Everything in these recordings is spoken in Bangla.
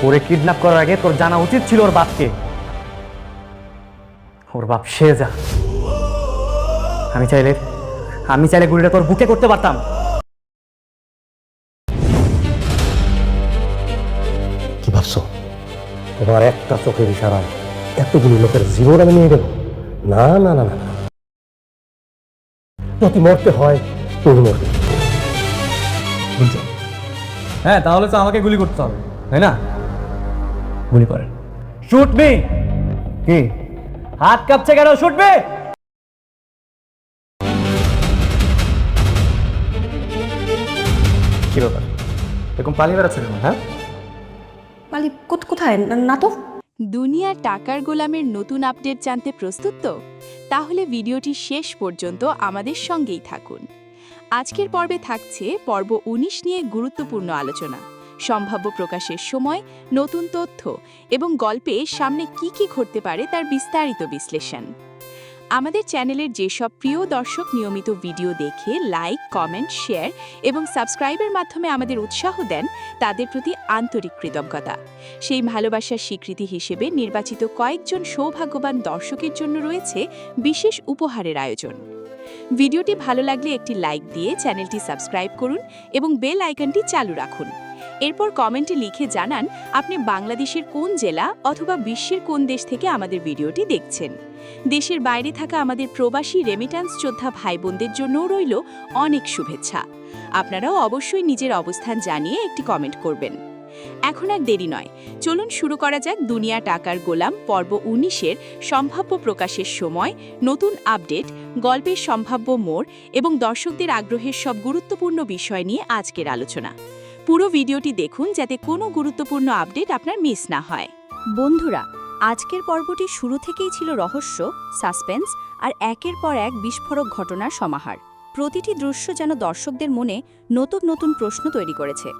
ওরে কিডন্যাপ করার আগে তোর জানা উচিত ছিল ওর বাপকে। ওর বাপ শেহজাদ। আমি চাইলে গুলিটা তোর বুকে করতে পারতাম। কি ভাবছো তোমার একটা চোখের ইশারায় এতগুলি লোকের জীবন আমি নিয়ে গেল? না না না না, যদি মরতে হয় তুমি মরবে। হ্যাঁ, তাহলে তো আমাকে গুলি করতে হবে, তাই না? গুলি করেন। Shoot me. কি হাত কাঁপছে কেন? Shoot me. কি ব্যাপার, এরকম পালিয়ে বেড়াচ্ছে কেন? হ্যাঁ, মালিক কোথায়? না তো। দুনিয়া টাকার গোলামের নতুন আপডেট জানতে প্রস্তুত তো? তাহলে ভিডিওটি শেষ পর্যন্ত আমাদের সঙ্গেই থাকুন। আজকের পর্বে থাকছে পর্ব ১৯ নিয়ে গুরুত্বপূর্ণ আলোচনা, সম্ভাব্য প্রকাশের সময়, নতুন তথ্য এবং গল্পে সামনে কি ঘটতে পারে তার বিস্তারিত বিশ্লেষণ। আমাদের চ্যানেলের যেসব প্রিয় দর্শক নিয়মিত ভিডিও দেখে লাইক, কমেন্ট, শেয়ার এবং সাবস্ক্রাইবের মাধ্যমে আমাদের উৎসাহ দেন, তাদের প্রতি আন্তরিক কৃতজ্ঞতা। সেই ভালোবাসার স্বীকৃতি হিসেবে নির্বাচিত কয়েকজন সৌভাগ্যবান দর্শকের জন্য রয়েছে বিশেষ উপহারের আয়োজন। ভিডিওটি ভালো লাগলে একটি লাইক দিয়ে চ্যানেলটি সাবস্ক্রাইব করুন এবং বেল আইকনটি চালু রাখুন। এরপর কমেন্টে লিখে জানান আপনি বাংলাদেশের কোন জেলা অথবা বিশ্বের কোন দেশ থেকে আমাদের ভিডিওটি দেখছেন। দেশের বাইরে থাকা আমাদের প্রবাসী রেমিট্যান্স যোদ্ধা ভাই বোনদের জন্যও রইল অনেক শুভেচ্ছা। আপনারাও অবশ্যই নিজের অবস্থান জানিয়ে একটি কমেন্ট করবেন। এখন আর দেরি নয়, চলুন শুরু করা যাক দুনিয়া টাকার গোলাম পর্ব ১৯-এর সম্ভাব্য প্রকাশের সময়, নতুন আপডেট, গল্পের সম্ভাব্য মোড় এবং দর্শকদের আগ্রহের সব গুরুত্বপূর্ণ বিষয় নিয়ে আজকের আলোচনা। পুরো ভিডিওটি দেখুন যাতে কোনো গুরুত্বপূর্ণ আপডেট আপনার মিস না হয়। বন্ধুরা, আজকের পর্বটি শুরু থেকেই ছিল রহস্য, সাসপেন্স আর একের পর এক বিস্ফোরক ঘটনার সমাহার। প্রতিটি দৃশ্য যেন দর্শকদের মনে নতুন নতুন প্রশ্ন তৈরি করেছে।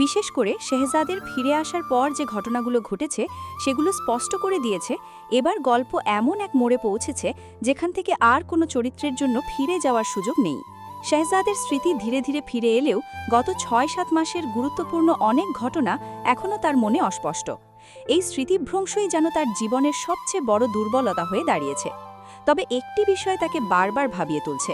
বিশেষ করে শেহজাদের ফিরে আসার পর যে ঘটনাগুলো ঘটেছে সেগুলো স্পষ্ট করে দিয়েছে এবার গল্প এমন এক মোড়ে পৌঁছেছে যেখান থেকে আর কোনো চরিত্রের জন্য ফিরে যাওয়ার সুযোগ নেই। শেহজাদের স্মৃতি ধীরে ধীরে ফিরে এলেও গত ৬-৭ মাসের গুরুত্বপূর্ণ অনেক ঘটনা এখনও তার মনে অস্পষ্ট। এই স্মৃতিভ্রংশই যেন তার জীবনের সবচেয়ে বড় দুর্বলতা হয়ে দাঁড়িয়েছে। তবে একটি বিষয় তাকে বারবার ভাবিয়ে তুলছে,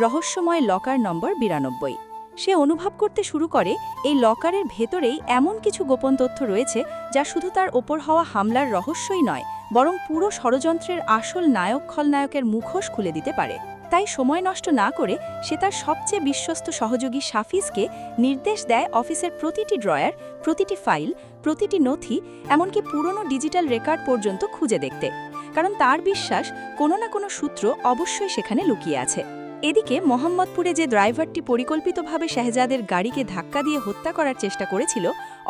রহস্যময় লকার নম্বর ৯২। সে অনুভব করতে শুরু করে এই লকারের ভেতরেই এমন কিছু গোপন তথ্য রয়েছে যা শুধু তার ওপর হওয়া হামলার রহস্যই নয়, বরং পুরো ষড়যন্ত্রের আসল নায়ক খলনায়কের মুখোশ খুলে দিতে পারে। তাই সময় নষ্ট না করে সে তার সবচেয়ে বিশ্বস্ত সহযোগী সাফিজকে নির্দেশ দেয় অফিসের প্রতিটি ড্রয়ার, প্রতিটি ফাইল, প্রতিটি নথি, এমনকি পুরনো ডিজিটাল রেকর্ড পর্যন্ত খুঁজে দেখতে। কারণ তার বিশ্বাস কোনো না কোনো সূত্র অবশ্যই সেখানে লুকিয়ে আছে। এদিকে মোহাম্মদপুরে যে ড্রাইভারটি পরিকল্পিতভাবে শেহজাদের গাড়িকে ধাক্কা দিয়ে হত্যা করার চেষ্টা করেছিল,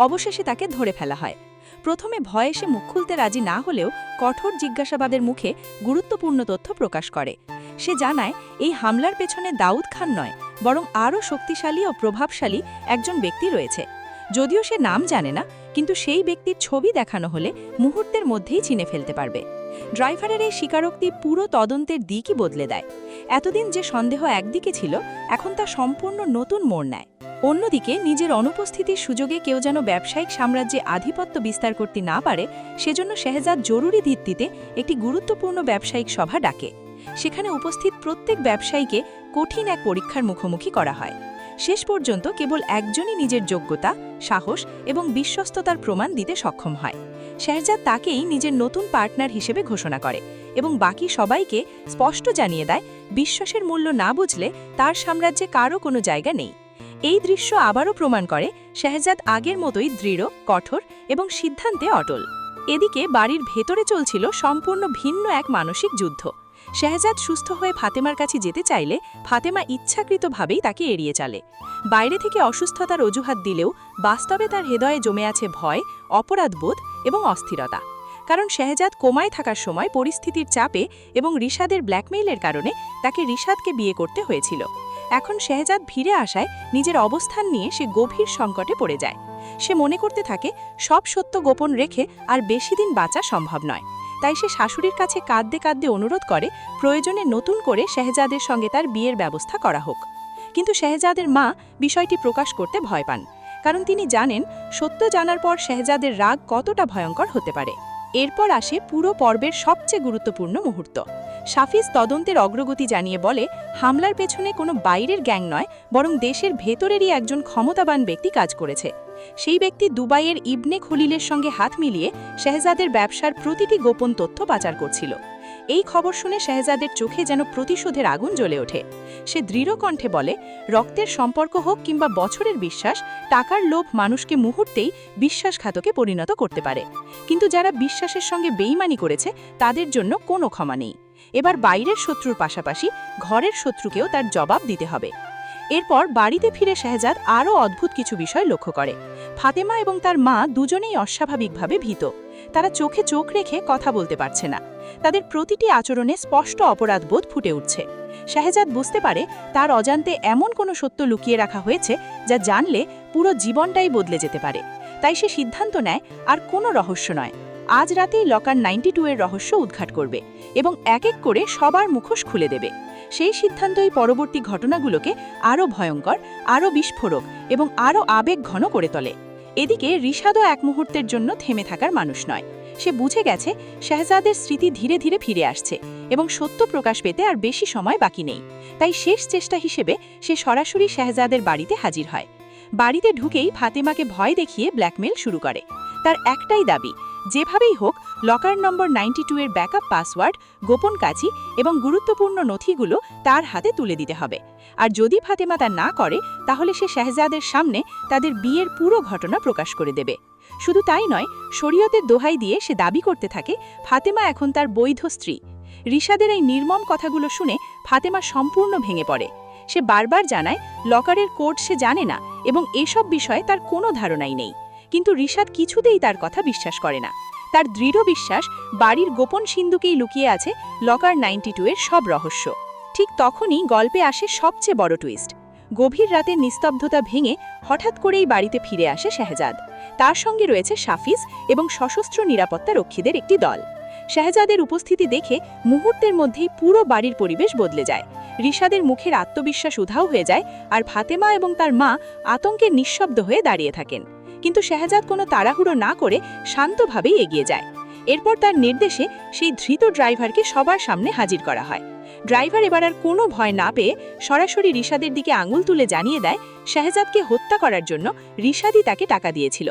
অবশেষে তাকে ধরে ফেলা হয়। প্রথমে ভয়ে সে মুখ খুলতে রাজি না হলেও কঠোর জিজ্ঞাসাবাদের মুখে গুরুত্বপূর্ণ তথ্য প্রকাশ করে। সে জানায় এই হামলার পেছনে দাউদ খান নয়, বরং আরও শক্তিশালী ও প্রভাবশালী একজন ব্যক্তি রয়েছে। যদিও সে নাম জানে না, কিন্তু সেই ব্যক্তির ছবি দেখানো হলে মুহূর্তের মধ্যেই চিনে ফেলতে পারবে। ড্রাইভারের এই স্বীকারোক্তি পুরো তদন্তের দিকই বদলে দেয়। এতদিন যে সন্দেহ একদিকে ছিল, এখন তা সম্পূর্ণ নতুন মোড় নেয়। অন্যদিকে নিজের অনুপস্থিতির সুযোগে কেউ যেন ব্যবসায়িক সাম্রাজ্যে আধিপত্য বিস্তার করতে না পারে, সেজন্য শেহজাদ জরুরি ভিত্তিতে একটি গুরুত্বপূর্ণ ব্যবসায়িক সভা ডাকে। সেখানে উপস্থিত প্রত্যেক ব্যবসায়ীকে কঠিন এক পরীক্ষার মুখোমুখি করা হয়। শেষ পর্যন্ত কেবল একজনই নিজের যোগ্যতা, সাহস এবং বিশ্বস্ততার প্রমাণ দিতে সক্ষম হয়। শেহজাদ তাকেই নিজের নতুন পার্টনার হিসেবে ঘোষণা করে এবং বাকি সবাইকে স্পষ্ট জানিয়ে দেয় বিশ্বাসের মূল্য না বুঝলে তার সাম্রাজ্যে কারও কোনো জায়গা নেই। এই দৃশ্য আবারও প্রমাণ করে শেহজাদ আগের মতোই দৃঢ়, কঠোর এবং সিদ্ধান্তে অটল। এদিকে বাড়ির ভেতরে চলছিল সম্পূর্ণ ভিন্ন এক মানসিক যুদ্ধ। শেহজাদ সুস্থ হয়ে ফাতেমার কাছে যেতে চাইলে ফাতেমা ইচ্ছাকৃতভাবেই তাকে এড়িয়ে চলে। বাইরে থেকে অসুস্থতার অজুহাত দিলেও বাস্তবে তার হৃদয়ে জমে আছে ভয়, অপরাধবোধ এবং অস্থিরতা। কারণ শেহজাদ কোমায় থাকার সময় পরিস্থিতির চাপে এবং রিশাদের ব্ল্যাকমেইলের কারণে তাকে রিশাদকে বিয়ে করতে হয়েছিল। এখন শেহজাদ ফিরে আসায় নিজের অবস্থান নিয়ে সে গভীর সংকটে পড়ে যায়। সে মনে করতে থাকে সব সত্য গোপন রেখে আর বেশি দিন বাঁচা সম্ভব নয়। তাই সে শাশুড়ির কাছে কাঁদতে কাঁদতে অনুরোধ করে প্রয়োজনে নতুন করে শেহজাদের সঙ্গে তার বিয়ের ব্যবস্থা করা হোক। কিন্তু শেহজাদের মা বিষয়টি প্রকাশ করতে ভয় পান। কারণ তিনি জানেন সত্য জানার পর শেহজাদের রাগ কতটা ভয়ঙ্কর হতে পারে। এরপর আসে পুরো পর্বের সবচেয়ে গুরুত্বপূর্ণ মুহূর্ত। সাফিজ তদন্তের অগ্রগতি জানিয়ে বলে হামলার পেছনে কোনো বাইরের গ্যাং নয়, বরং দেশের ভেতরেরই একজন ক্ষমতাবান ব্যক্তি কাজ করেছে। সেই ব্যক্তি দুবাইয়ের ইবনে খলিলের সঙ্গে হাত মিলিয়ে শেহজাদের ব্যবসার প্রতিটি গোপন তথ্য পাচার করছিল। এই খবর শুনে শেহজাদের চোখে যেন প্রতিশোধের আগুন জ্বলে ওঠে। সে দৃঢ় কণ্ঠে বলে, রক্তের সম্পর্ক হোক কিংবা বছরের বিশ্বাস, টাকার লোভ মানুষকে মুহূর্তেই বিশ্বাসঘাতকে পরিণত করতে পারে। কিন্তু যারা বিশ্বাসের সঙ্গে বেইমানি করেছে তাদের জন্য কোনো ক্ষমা নেই। এবার বাইরের শত্রুর পাশাপাশি ঘরের শত্রুকেও তার জবাব দিতে হবে। এরপর বাড়িতে ফিরে শেহজাদ আরও অদ্ভুত কিছু বিষয় লক্ষ্য করে। ফাতেমা এবং তার মা দুজনেই অস্বাভাবিকভাবে ভীত। তারা চোখে চোখ রেখে কথা বলতে পারছে না। তাদের প্রতিটি আচরণে স্পষ্ট অপরাধবোধ ফুটে উঠছে। শেহজাদ বুঝতে পারে তার অজান্তে এমন কোনো সত্য লুকিয়ে রাখা হয়েছে যা জানলে পুরো জীবনটাই বদলে যেতে পারে। তাই সে সিদ্ধান্ত নেয় আর কোনো রহস্য নয়, আজ রাতেই লকার 92 এর রহস্য উদ্ঘাট করবে এবং এক এক করে সবার মুখোশ খুলে দেবে। সেই সিদ্ধান্তই পরবর্তী ঘটনাগুলোকে আরও ভয়ঙ্কর, আরও বিস্ফোরক এবং আরও আবেগঘন করে তোলে। এদিকে রিশাদও এক মুহূর্তের জন্য থেমে থাকার মানুষ নয়। সে বুঝে গেছে শেহজাদের স্মৃতি ধীরে ধীরে ফিরে আসছে এবং সত্য প্রকাশ পেতে আর বেশি সময় বাকি নেই। তাই শেষ চেষ্টা হিসেবে সে সরাসরি শেহজাদের বাড়িতে হাজির হয়। বাড়িতে ঢুকেই ফাতেমাকে ভয় দেখিয়ে ব্ল্যাকমেল শুরু করে। তার একটাই দাবি, যেভাবেই হোক লকার নম্বর 92 এর ব্যাকআপ পাসওয়ার্ড, গোপন কাজী এবং গুরুত্বপূর্ণ নথিগুলো তার হাতে তুলে দিতে হবে। আর যদি ফাতেমা তা না করে তাহলে সে শেহজাদের সামনে তাদের বিয়ের পুরো ঘটনা প্রকাশ করে দেবে। শুধু তাই নয়, শরীয়তের দোহাই দিয়ে সে দাবি করতে থাকে ফাতেমা এখন তার বৈধ স্ত্রী। রিশাদের এই নির্মম কথাগুলো শুনে ফাতেমা সম্পূর্ণ ভেঙে পড়ে। সে বারবার জানায় লকারের কোড সে জানে না এবং এসব বিষয়ে তার কোনো ধারণাই নেই। কিন্তু রিশাদ কিছুতেই তার কথা বিশ্বাস করে না। তার দৃঢ় বিশ্বাস বাড়ির গোপন সিন্ধুকেই লুকিয়ে আছে লকার 92 এর সব রহস্য। ঠিক তখনই গল্পে আসে সবচেয়ে বড় টুইস্ট। গভীর রাতে নিস্তব্ধতা ভেঙে হঠাৎ করেই বাড়িতে ফিরে আসে শেহজাদ। তার সঙ্গে রয়েছে সাফিজ এবং সশস্ত্র নিরাপত্তা রক্ষীদের একটি দল। শেহজাদের উপস্থিতি দেখে মুহূর্তের মধ্যেই পুরো বাড়ির পরিবেশ বদলে যায়। রিশাদের মুখের আত্মবিশ্বাস উধাও হয়ে যায় আর ফাতেমা এবং তার মা আতঙ্কে নিঃশব্দ হয়ে দাঁড়িয়ে থাকেন। কিন্তু শেহজাদ কোনো তাড়াহুড়ো না করে শান্তভাবেই এগিয়ে যায়। এরপর তার নির্দেশে সেই ধৃত ড্রাইভারকে সবার সামনে হাজির করা হয়। ড্রাইভার এবার আর কোনো ভয় না পেয়ে সরাসরি রিশাদের দিকে আঙুল তুলে জানিয়ে দেয় শেহজাদকে হত্যা করার জন্য রিশাদই তাকে টাকা দিয়েছিল।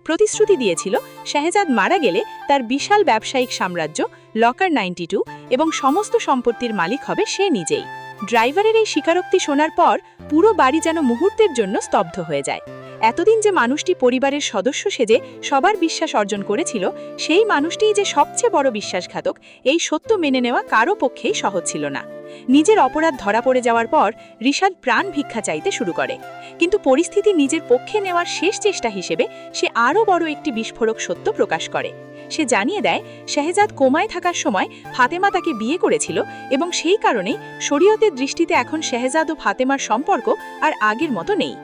প্রতিশ্রুতি দিয়েছিল শেহজাদ মারা গেলে তার বিশাল ব্যবসায়িক সাম্রাজ্য লকার 92 এবং সমস্ত সম্পত্তির মালিক হবে সে নিজেই। ড্রাইভারের এই স্বীকারোক্তি শোনার পর পুরো বাড়ি যেন মুহূর্তের জন্য স্তব্ধ হয়ে যায়। এতদিন যে মানুষটি পরিবারের সদস্য সেজে সবার বিশ্বাস অর্জন করেছিল, সেই মানুষটিই যে সবচেয়ে বড় বিশ্বাসঘাতক, এই সত্য মেনে নেওয়া কারো পক্ষেই সহজ ছিল না। নিজের অপরাধ ধরা পড়ে যাওয়ার পর রিশাদ প্রাণ ভিক্ষা চাইতে শুরু করে। কিন্তু পরিস্থিতি নিজের পক্ষে নেওয়ার শেষ চেষ্টা হিসেবে সে আরও বড় একটি বিস্ফোরক সত্য প্রকাশ করে। সে জানিয়ে দেয় শেহজাদ কোমায় থাকার সময় ফাতেমা তাকে বিয়ে করেছিল এবং সেই কারণেই শরীয়তের দৃষ্টিতে এখন শেহজাদ ও ফাতেমার সম্পর্ক আর আগের মতো নেই।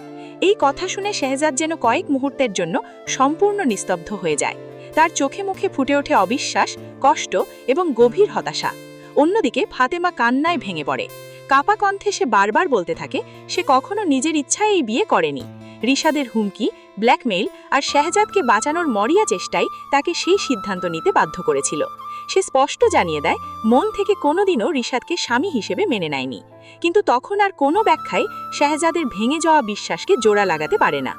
এই কথা শুনে শেহজাদ যেন কয়েক মুহূর্তের জন্য সম্পূর্ণ নিস্তব্ধ হয়ে যায়। তার চোখে মুখে ফুটে ওঠে অবিশ্বাস, কষ্ট এবং গভীর হতাশা। অন্যদিকে ফাতেমা কান্নায় ভেঙে পড়ে। কাপা কণ্ঠে সে বারবার বলতে থাকে সে কখনো নিজের ইচ্ছায় এই বিয়ে করেনি। রিশাদের হুমকি, ব্ল্যাকমেইল আর শেহজাদকে বাঁচানোর মরিয়া চেষ্টাই তাকে সেই সিদ্ধান্ত নিতে বাধ্য করেছিল। সে স্পষ্ট জানিয়ে দেয় মন থেকে কোনোদিনও রিশাদকে স্বামী হিসেবে মেনে নেয়নি। কিন্তু তখন আর কোনো ব্যাখ্যাই শেহজাদের ভেঙে যাওয়া বিশ্বাসকে জোড়া লাগাতে পারে না।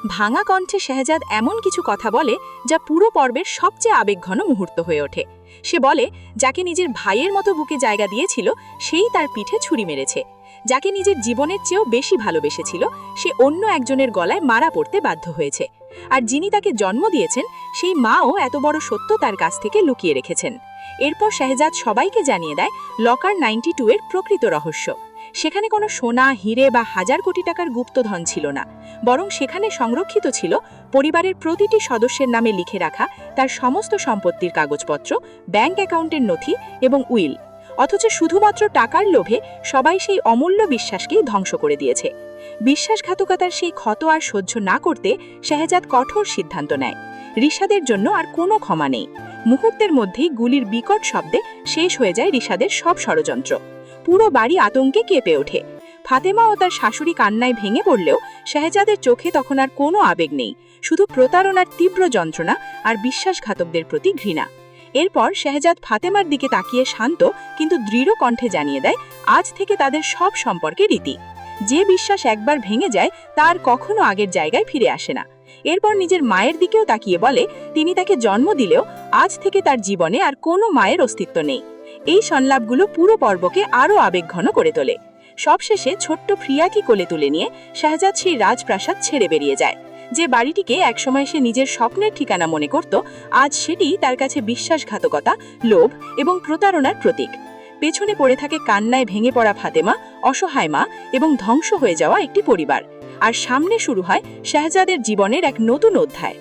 ভাঙা কণ্ঠে শেহজাদ এমন কিছু কথা বলে যা পুরো পর্বের সবচেয়ে আবেগঘন মুহূর্ত হয়ে ওঠে। সে বলে যাকে নিজের ভাইয়ের মতো বুকে জায়গা দিয়েছিল সেই তার পিঠে ছুরি মেরেছে। যাকে নিজের জীবনের চেয়েও বেশি ভালোবেসেছিল সে অন্য একজনের গলায় মারা পড়তে বাধ্য হয়েছে। আর যিনি তাকে জন্ম দিয়েছেন সেই মাও এত বড় সত্য তার কাছ থেকে লুকিয়ে রেখেছেন। এরপর শেহজাদ সবাইকে জানিয়ে দেয় লকার 92 এর প্রকৃত রহস্য। সেখানে কোনো সোনা, হিরে বা হাজার কোটি টাকার গুপ্তধন ছিল না, বরং সেখানে সংরক্ষিত ছিল পরিবারের প্রতিটি সদস্যের নামে লিখে রাখা তার সমস্ত সম্পত্তির কাগজপত্র, ব্যাংক অ্যাকাউন্টের নথি এবং উইল। অথচ শুধুমাত্র টাকার লোভে সবাই সেই অমূল্য বিশ্বাসকেই ধ্বংস করে দিয়েছে। বিশ্বাসঘাতকতার সেই ক্ষত আর সহ্য না করতে শেহজাদ কঠোর সিদ্ধান্ত নেয়। রিশাদের জন্য আর কোনো ক্ষমা নেই। মুহূর্তের মধ্যেই গুলির বিকট শব্দে শেষ হয়ে যায় রিশাদের সব ষড়যন্ত্র। পুরো বাড়ি আতঙ্কে কেঁপে ওঠে। ফাতেমা ও তার শাশুড়ি কান্নায় ভেঙে পড়লেও শাহজাদের চোখে তখন আর কোনো আবেগ নেই, শুধু প্রতারণার তীব্র যন্ত্রণা আর বিশ্বাসঘাতকদের প্রতি ঘৃণা। এরপর শাহজাদ ফাতেমার দিকে তাকিয়ে শান্ত কিন্তু দৃঢ় কণ্ঠে জানিয়ে দেয় আজ থেকে তাদের সব সম্পর্কে রীতি। যে বিশ্বাস একবার ভেঙে যায় তার কখনো আগের জায়গায় ফিরে আসে না। এরপর নিজের মায়ের দিকেও তাকিয়ে বলে তিনি তাকে জন্ম দিলেও আজ থেকে তার জীবনে আর কোনো মায়ের অস্তিত্ব নেই। এই সংলাপগুলো পুরো পর্বকে আরও আবেগঘন করে তোলে। সবশেষে ছোট্ট প্রিয়াকে কোলে তুলে নিয়ে শাহজাদ সেই রাজপ্রাসাদ ছেড়ে বেরিয়ে যায়। যে বাড়িটিকে একসময় সে নিজের স্বপ্নের ঠিকানা মনে করত, আজ সেটি তার কাছে বিশ্বাসঘাতকতা, লোভ এবং প্রতারণার প্রতীক। পেছনে পড়ে থাকে কান্নায় ভেঙে পড়া ফাতেমা, অসহায় মা এবং ধ্বংস হয়ে যাওয়া একটি পরিবার। আর সামনে শুরু হয় শাহজাদের জীবনের এক নতুন অধ্যায়।